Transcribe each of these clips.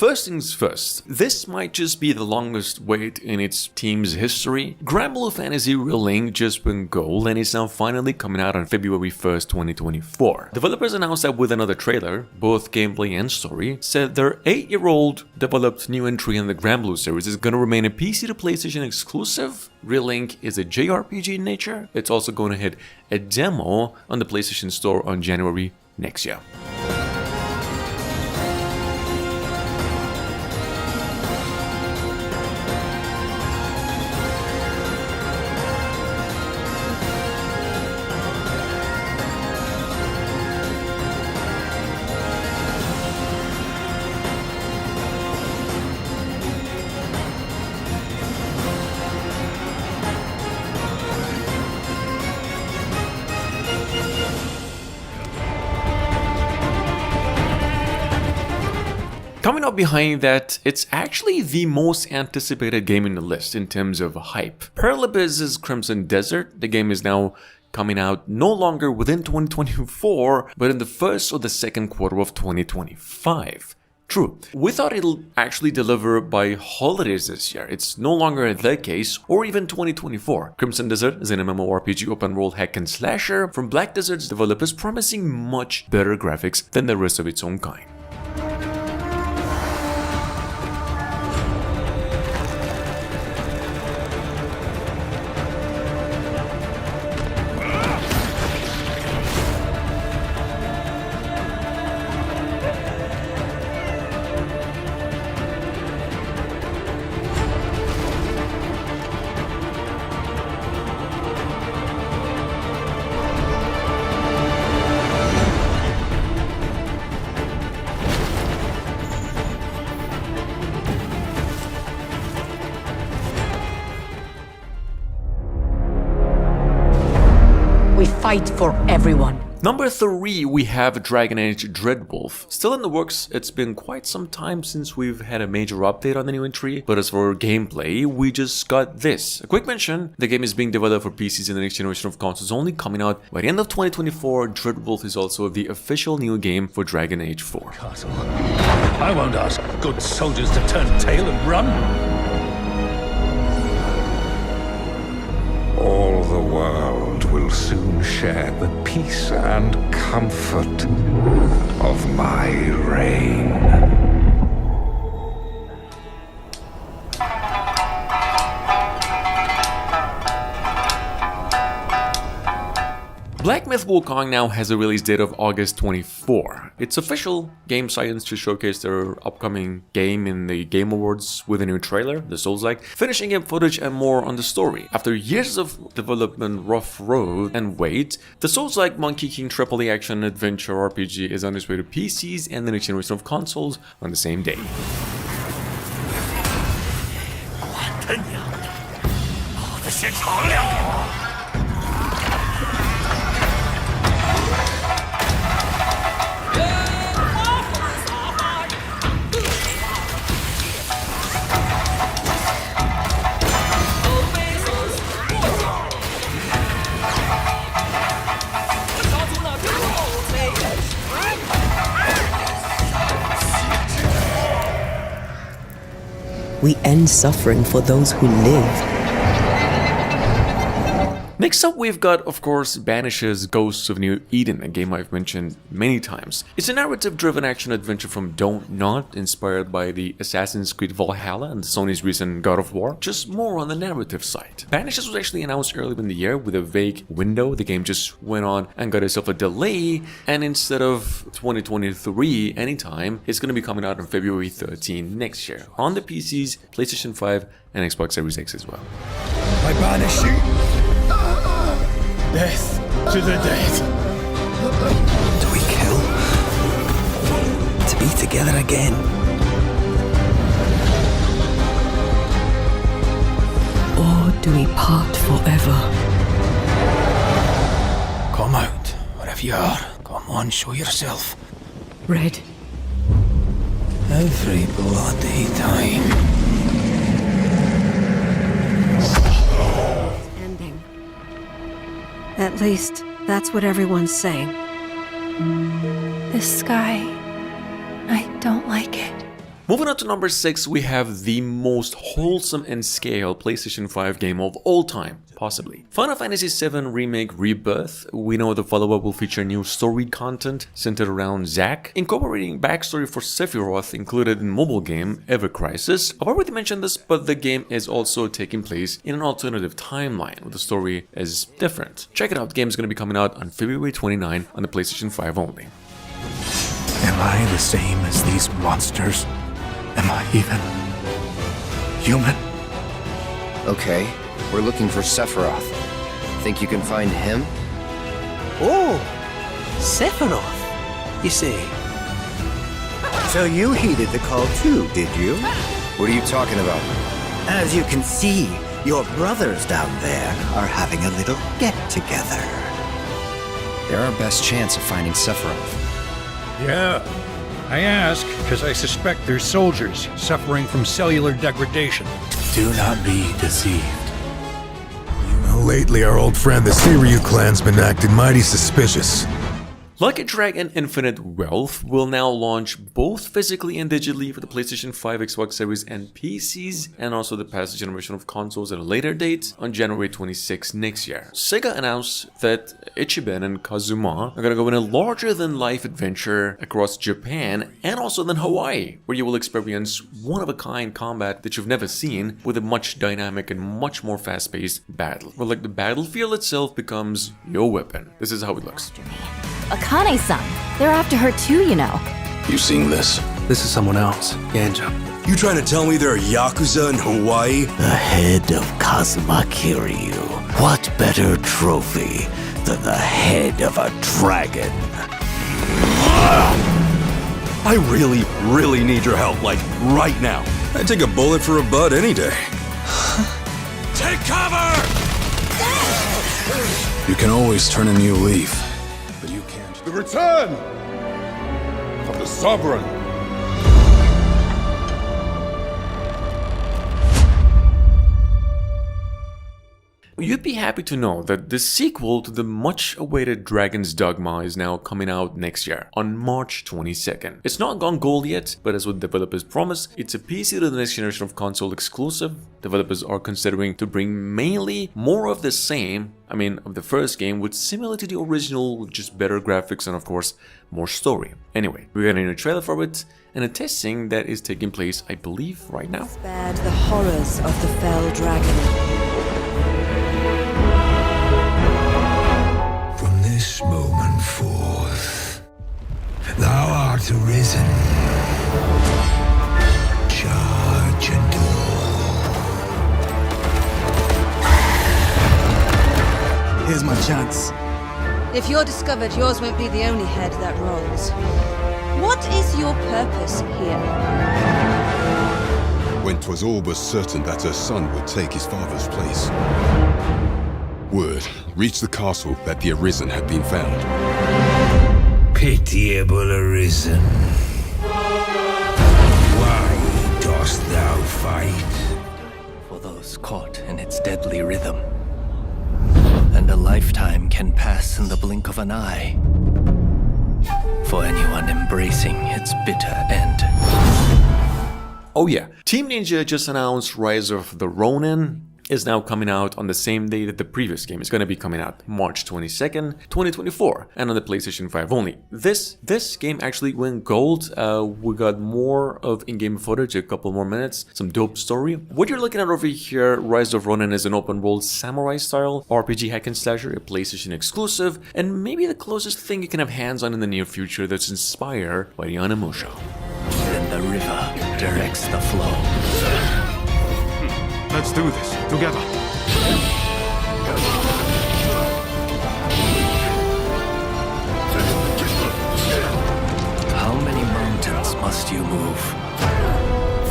first things first, this might just be the longest wait in its team's history. Granblue Fantasy Relink just went gold and is now finally coming out on February 1st, 2024. Developers announced that with another trailer, both gameplay and story, said their 8-year-old developed new entry in the Granblue series is going to remain a PC to PlayStation exclusive. Relink is a JRPG in nature. It's also going to hit a demo on the PlayStation Store on January next year. Coming up behind that, it's actually the most anticipated game in the list in terms of hype. Paralabiz's Crimson Desert, the game is now coming out no longer within 2024, but in the first or the second quarter of 2025. True, we thought it'll actually deliver by holidays this year. It's no longer the case, or even 2024. Crimson Desert is an MMORPG open-world hack and slasher from Black Desert's developers, promising much better graphics than the rest of its own kind. We fight for everyone. Number 3, we have Dragon Age Dreadwolf. Still in the works, it's been quite some time since we've had a major update on the new entry, but as for gameplay, we just got this. A quick mention, the game is being developed for PCs in the next generation of consoles, only coming out by the end of 2024. Dreadwolf is also the official new game for Dragon Age 4. Castle. I won't ask good soldiers to turn tail and run. All the world will soon share the peace and comfort of my reign. Black Myth Wukong now has a release date of August 24. It's official. Game Science to showcase their upcoming game in the Game Awards with a new trailer, the Souls-like, finishing game footage and more on the story. After years of development, rough road, and wait, the Souls-like Monkey King AAA action adventure RPG is on its way to PCs and the next generation of consoles on the same day. We end suffering for those who live. Next up, we've got, of course, Banish's Ghosts of New Eden, a game I've mentioned many times. It's a narrative-driven action-adventure from Don't Not, inspired by the Assassin's Creed Valhalla and Sony's recent God of War, just more on the narrative side. Banishes was actually announced earlier in the year with a vague window. The game just went on and got itself a delay, and instead of 2023 anytime, it's going to be coming out on February 13 next year, on the PCs, PlayStation 5, and Xbox Series X as well. I banish you. Death to the dead. Do we kill? To be together again? Or do we part forever? Come out, wherever you are. Come on, show yourself. Red. Every bloody time. At least, that's what everyone's saying. This sky, I don't like it. Moving on to number 6, we have the most wholesome and scale PlayStation 5 game of all time, possibly. Final Fantasy VII Remake Rebirth. We know the follow-up will feature new story content centered around Zack, incorporating backstory for Sephiroth included in mobile game Ever Crisis. I've already mentioned this, but the game is also taking place in an alternative timeline, where the story is different. Check it out, the game is going to be coming out on February 29 on the PlayStation 5 only. Am I the same as these monsters? Am I even human? Okay, we're looking for Sephiroth. Think you can find him? Oh, Sephiroth, you see. So you heeded the call too, did you? What are you talking about? As you can see, your brothers down there are having a little get-together. They're our best chance of finding Sephiroth. Yeah. I ask because I suspect they're soldiers suffering from cellular degradation. Do not be deceived. Lately, our old friend the Siryu clan's been acting mighty suspicious. Like a Dragon Infinite Wealth will now launch both physically and digitally for the PlayStation 5, Xbox Series and PCs, and also the past generation of consoles at a later date on January 26 next year. Sega announced that Ichiban and Kazuma are gonna go in a larger-than-life adventure across Japan and also then Hawaii, where you will experience one-of-a-kind combat that you've never seen with a much dynamic and much more fast-paced battle, where like the battlefield itself becomes your weapon. This is how it looks. Akane-san. They're after her too, you know. You seen this? This is someone else. Yanja. You trying to tell me there are Yakuza in Hawaii? The head of Kazuma Kiryu. What better trophy than the head of a dragon? I really need your help, like right now. I'd take a bullet for a bud any day. Take cover! You can always turn a new leaf. The return of the Sovereign. You'd be happy to know that the sequel to the much-awaited Dragon's Dogma is now coming out next year, on March 22nd. It's not gone gold yet, but as what developers promised, it's a PC to the next generation of console exclusive. Developers are considering to bring mainly more of the same, of the first game, with similar to the original, with just better graphics and of course, more story. Anyway, we're getting a trailer for it, and a testing that is taking place, I believe, right now. Spared the horrors of the fell dragon. From this moment forth, thou art arisen. Charge and all. Here's my chance. If you're discovered, yours won't be the only head that rolls. What is your purpose here? When 'twas all but certain that her son would take his father's place, word reached the castle that the Arisen had been found. Pitiable Arisen, why dost thou fight? For those caught in its deadly rhythm. And a lifetime can pass in the blink of an eye. For anyone embracing its bitter end. Oh yeah, Team Ninja just announced Rise of the Ronin is now coming out on the same day that the previous game is going to be coming out, March 22nd, 2024, and on the PlayStation 5 only. This game actually went gold. We got more of in-game footage, a couple more minutes, some dope story. What you're looking at over here, Rise of Ronin, is an open-world samurai-style RPG hack and slasher, a PlayStation exclusive, and maybe the closest thing you can have hands on in the near future that's inspired by the Onimusha. Then the river directs the flow. Let's do this together. How many mountains must you move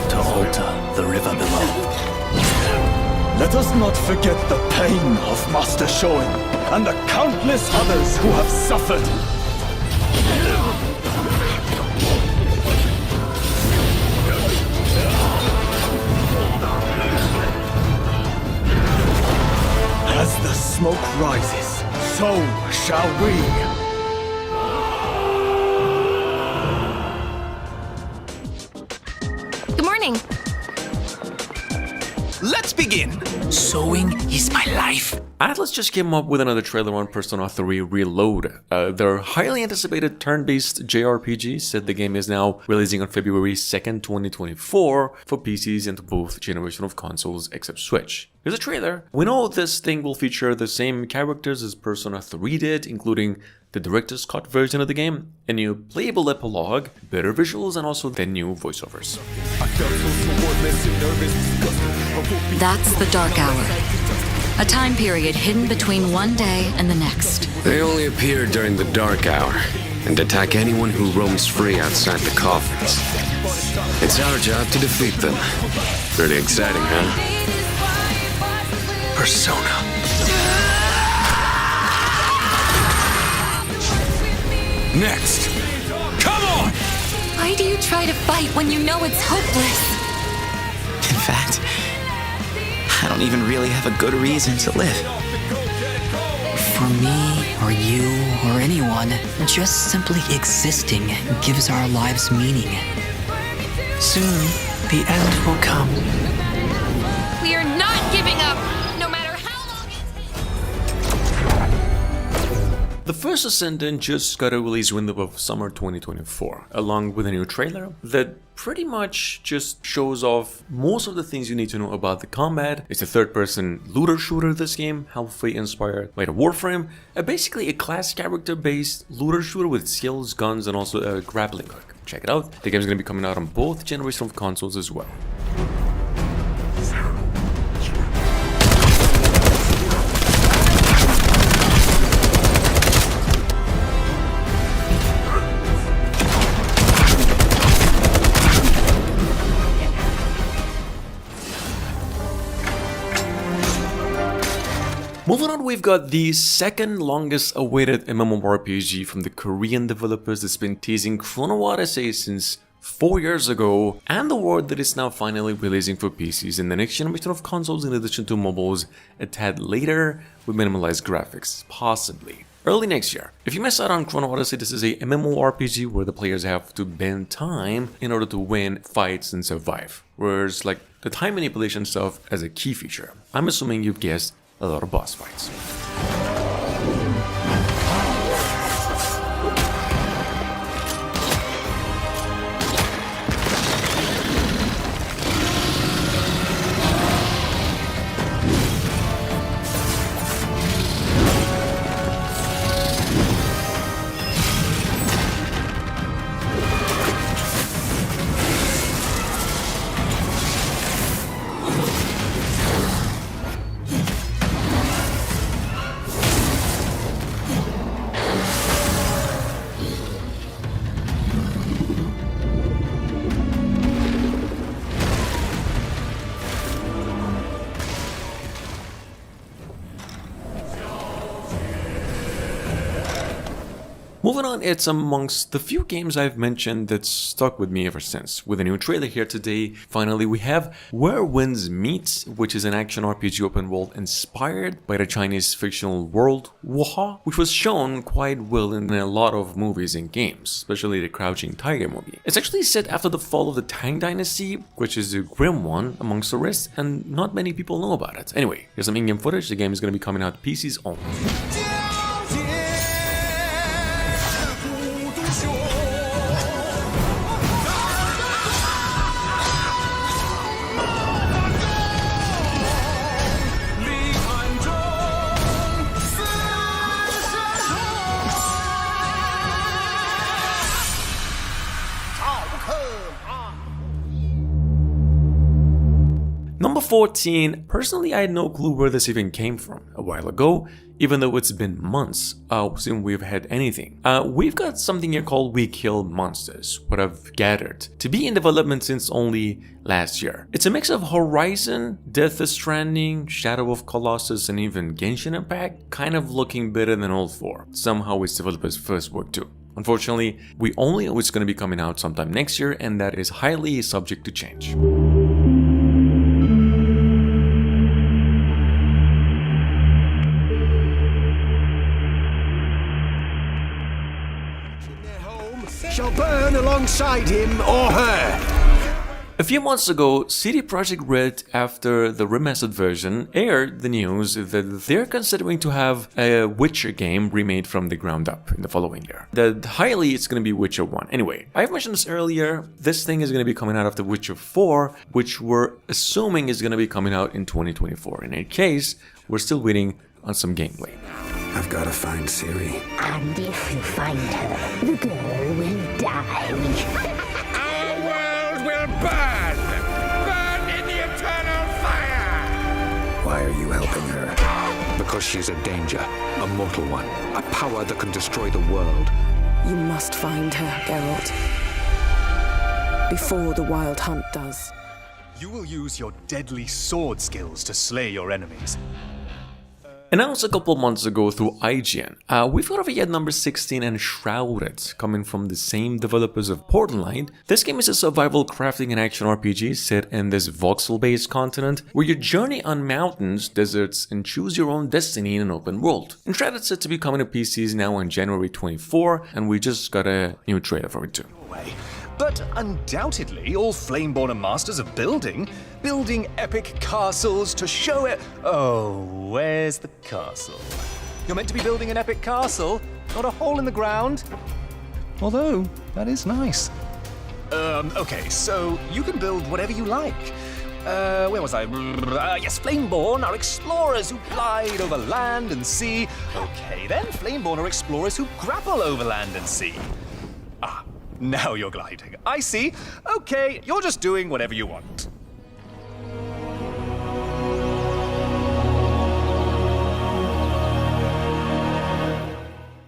to alter the river below? Let us not forget the pain of Master Shoin and the countless others who have suffered. As the smoke rises, so shall we. morning. Let's begin. Sewing is my life. Atlus just came up with another trailer on Persona 3 Reload. Their highly anticipated turn-based JRPG said the game is now releasing on February 2nd, 2024 for PCs and both generations of consoles except Switch. Here's a trailer. We know this thing will feature the same characters as Persona 3 did, including the director's cut version of the game, a new playable epilogue, better visuals, and also the new voiceovers. That's the Dark Hour. A time period hidden between one day and the next. They only appear during the dark hour and attack anyone who roams free outside the coffins. It's our job to defeat them. Pretty exciting, huh? Persona. Next! Come on! Why do you try to fight when you know it's hopeless? In fact, I don't even really have a good reason to live. For me, or you, or anyone, just simply existing gives our lives meaning. Soon, the end will come. We are not giving up, no matter how long it The first Ascendant just got a release window of summer 2024, along with a new trailer that pretty much just shows off most of the things you need to know about the combat. It's a third-person looter shooter this game, heavily inspired by the Warframe, basically a class character-based looter shooter with skills, guns, and also a grappling hook. Check it out. The game's gonna be coming out on both generations of consoles as well. Moving on, we've got the second longest awaited MMORPG from the Korean developers that's been teasing Chrono Odyssey since 4 years ago, and the word that is now finally releasing for PCs in the next generation of consoles in addition to mobiles a tad later with minimalized graphics, possibly early next year. If you miss out on Chrono Odyssey, this is a MMORPG where the players have to bend time in order to win fights and survive, whereas like the time manipulation stuff as a key feature. I'm assuming you've guessed a lot of boss fights. Moving on, it's amongst the few games I've mentioned that stuck with me ever since. With a new trailer here today, finally we have Where Winds Meet, which is an action RPG open world inspired by the Chinese fictional world Wuha, which was shown quite well in a lot of movies and games, especially the Crouching Tiger movie. It's actually set after the fall of the Tang Dynasty, which is a grim one amongst the rest, and not many people know about it. Anyway, here's some in-game footage. The game is going to be coming out PCs only. Number 14, personally I had no clue where this even came from a while ago, even though it's been months since we've had anything. We've got something here called We Kill Monsters, what I've gathered, to be in development since only last year. It's a mix of Horizon, Death Stranding, Shadow of Colossus, and even Genshin Impact, kind of looking better than all four. Somehow it's developers' first work too. Unfortunately, we only know it's going to be coming out sometime next year, and that is highly subject to change. Shall burn alongside him or her. A few months ago, CD Projekt Red, after the remastered version, aired the news that they're considering to have a Witcher game remade from the ground up in the following year. That highly it's going to be Witcher 1. Anyway, I've mentioned this earlier, this thing is going to be coming out after Witcher 4, which we're assuming is going to be coming out in 2024. In any case, we're still waiting on some gameplay. I've got to find Ciri. And if you find her, the girl will die. Our world will burn! Burn in the eternal fire! Why are you helping her? Because she's a danger, a mortal one, a power that can destroy the world. You must find her, Geralt. Before the Wild Hunt does. You will use your deadly sword skills to slay your enemies. Announced a couple months ago through IGN, we've got over yet number 16 and Shrouded, coming from the same developers of Portland. This game is a survival crafting and action RPG set in this voxel-based continent, where you journey on mountains, deserts, and choose your own destiny in an open world. And Shrouded said to be coming to PCs now on January 24, and we just got a new trailer for it too. But undoubtedly, all Flameborn are masters of building epic castles to show it. Oh, where's the castle? You're meant to be building an epic castle, not a hole in the ground. Although, that is nice. Okay, so you can build whatever you like. Where was I? Yes, Flameborn are explorers who glide over land and sea. Okay, then Flameborn are explorers who grapple over land and sea. Ah. Now you're gliding. I see. Okay, you're just doing whatever you want.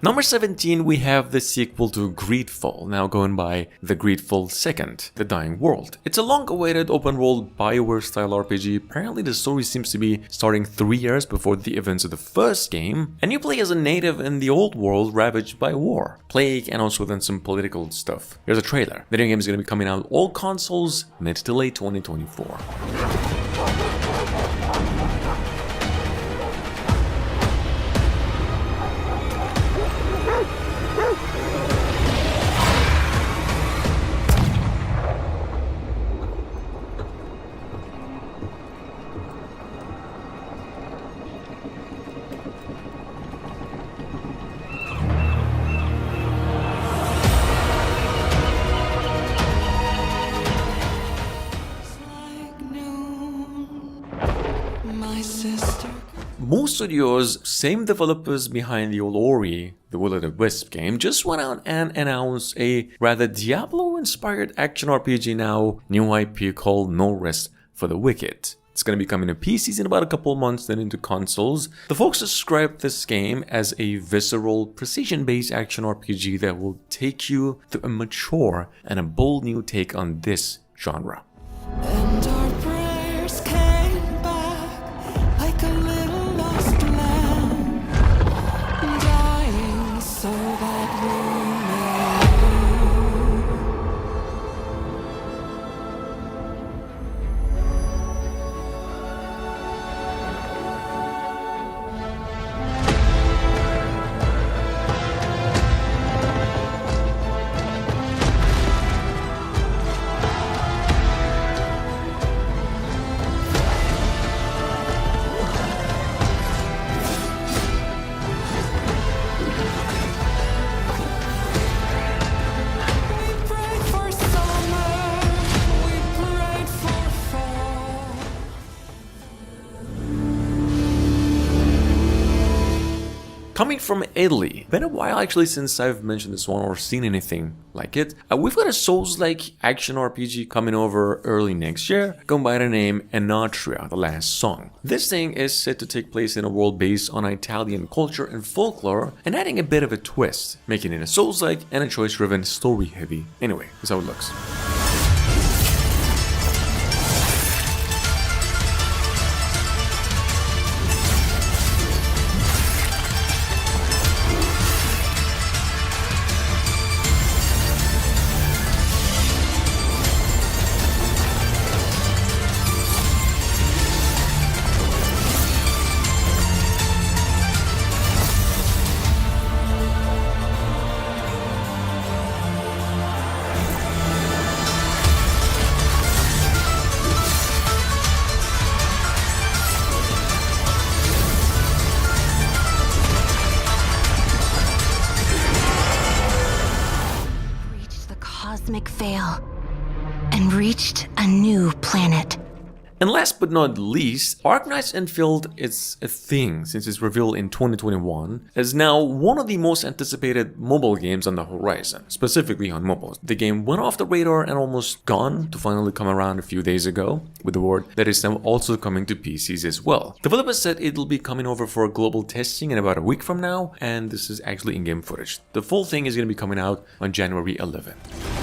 Number 17, we have the sequel to Greedfall, now going by The Greedfall 2nd, The Dying World. It's a long-awaited open-world BioWare-style RPG. Apparently the story seems to be starting 3 years before the events of the first game, and you play as a native in the old world ravaged by war, plague, and also then some political stuff. Here's a trailer. The new game is going to be coming out on all consoles mid to late 2024. Most studios, same developers behind the old Ori, the Will-O-the-Wisp game, just went out and announced a rather Diablo-inspired action RPG now, new IP called No Rest for the Wicked. It's going to be coming to PCs in about a couple months, then into consoles. The folks described this game as a visceral, precision-based action RPG that will take you through a mature and a bold new take on this genre. And our prayers came back like a little lost lamb, dying so that we Coming from Italy, been a while actually since I've mentioned this one or seen anything like it. We've got a Souls-like action RPG coming over early next year, going by the name Enatria, The Last Song. This thing is set to take place in a world based on Italian culture and folklore, and adding a bit of a twist, making it a Souls-like and a choice-driven, story-heavy. Anyway, this is how it looks. cosmic veil and reached a new planet. And last but not least, Arknight's Infield is a thing since its reveal in 2021, as now one of the most anticipated mobile games on the horizon, specifically on mobile. The game went off the radar and almost gone to finally come around a few days ago with the word that it's now also coming to PCs as well. Developers said it'll be coming over for global testing in about a week from now, and this is actually in-game footage. The full thing is going to be coming out on January 11th.